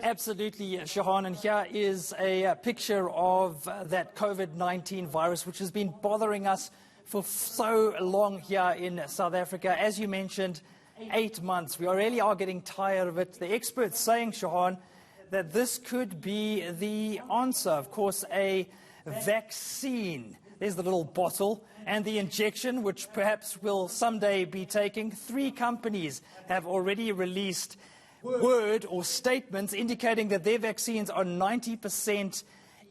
Absolutely, Shahan, and here is a picture of that COVID-19 virus, which has been bothering us for so long here in South Africa. As you mentioned, 8 months. We really are getting tired of it. The experts saying, Shahan, that this could be the answer. Of course, a vaccine. There's the little bottle and the injection, which perhaps we'll someday be taking. 3 companies have already released word or statements indicating that their vaccines are 90%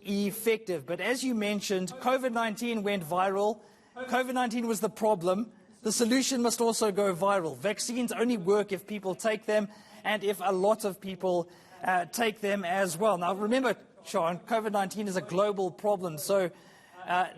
effective. But as you mentioned, COVID-19 went viral. COVID-19 was the problem. The solution must also go viral. Vaccines only work if people take them and if a lot of people take them as well. Now, remember, Sean, COVID-19 is a global problem. So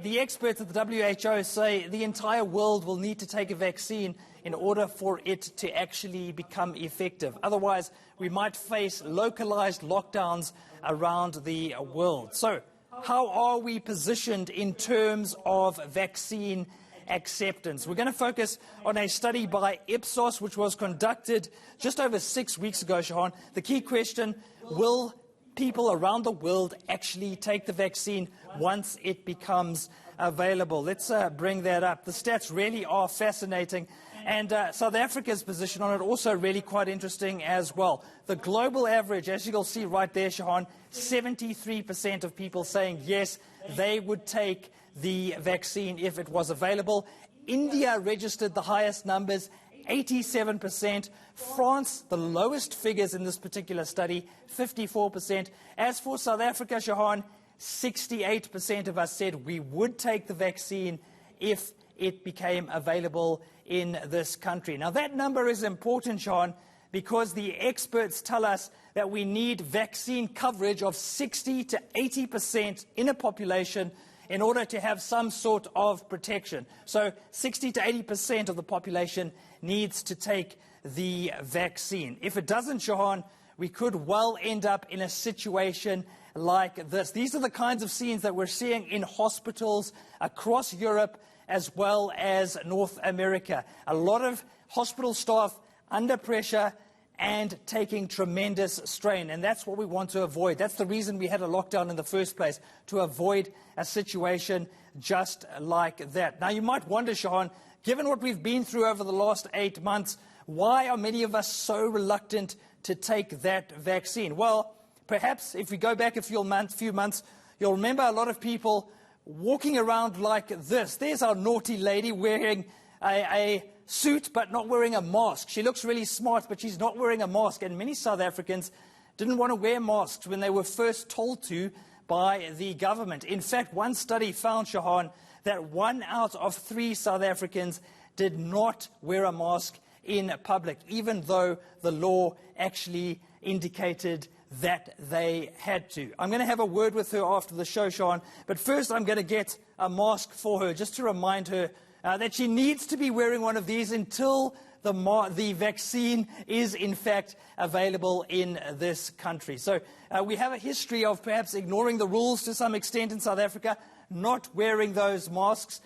the experts at the WHO say the entire world will need to take a vaccine in order for it to actually become effective. Otherwise, we might face localized lockdowns around the world. So how are we positioned in terms of vaccine acceptance? We're going to focus on a study by Ipsos, which was conducted just over 6 weeks ago, Shahan. The key question, will people around the world actually take the vaccine once it becomes available? Let's bring that up. The stats really are fascinating, and South Africa's position on it also really quite interesting as well. The global average, as you'll see right there, Shahan, 73% of people saying yes, they would take the vaccine if it was available. India registered the highest numbers, 87%. France, the lowest figures in this particular study, 54%. As for South Africa, Shahan, 68% of us said we would take the vaccine if it became available in this country. Now, that number is important, Shahan, because the experts tell us that we need vaccine coverage of 60 to 80% in a population in order to have some sort of protection. So 60 to 80% of the population needs to take the vaccine. If it doesn't, Shahan, we could well end up in a situation like this. These are the kinds of scenes that we're seeing in hospitals across Europe as well as North America. A lot of hospital staff under pressure and taking tremendous strain. And that's what we want to avoid. That's the reason we had a lockdown in the first place, to avoid a situation just like that. Now, you might wonder, Shahan, given what we've been through over the last 8 months, why are many of us so reluctant to take that vaccine? Well, perhaps if we go back a few months, you'll remember a lot of people walking around like this. There's our naughty lady wearing a suit but not wearing a mask. She looks really smart, but she's not wearing a mask. And many South Africans didn't want to wear masks when they were first told to by the government. In fact, one study found, Shahan, that 1 out of 3 South Africans did not wear a mask in public, even though the law actually indicated that they had to. I'm going to have a word with her after the show, Shahan, but first I'm going to get a mask for her just to remind her that she needs to be wearing one of these until the vaccine is in fact available in this country. So we have a history of perhaps ignoring the rules to some extent in South Africa, not wearing those masks,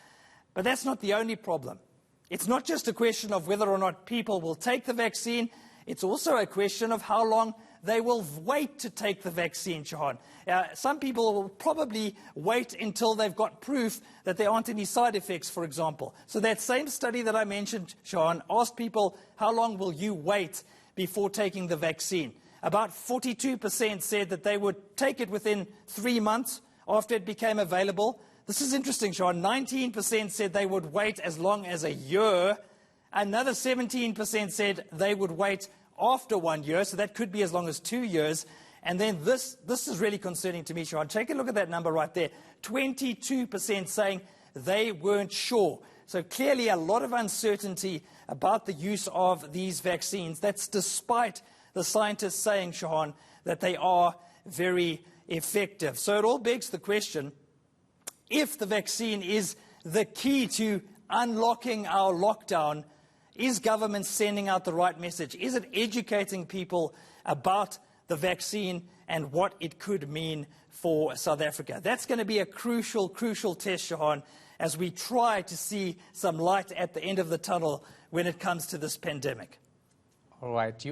but that's not the only problem. It's not just a question of whether or not people will take the vaccine, it's also a question of how long they will wait to take the vaccine, Shahan. Some people will probably wait until they've got proof that there aren't any side effects, for example. So that same study that I mentioned, Shahan, asked people, how long will you wait before taking the vaccine? About 42% said that they would take it within 3 months after it became available. This is interesting, Shahan. 19% said they would wait as long as a year. Another 17% said they would wait after 1 year, so that could be as long as 2 years. And then this is really concerning to me, Shahan. Take a look at that number right there. 22% saying they weren't sure. So clearly a lot of uncertainty about the use of these vaccines. That's despite the scientists saying, Shahan, that they are very effective. So it all begs the question, if the vaccine is the key to unlocking our lockdown, is government sending out the right message? Is it educating people about the vaccine and what it could mean for South Africa? That's going to be a crucial test, Shahan, as we try to see some light at the end of the tunnel when it comes to this pandemic. All right.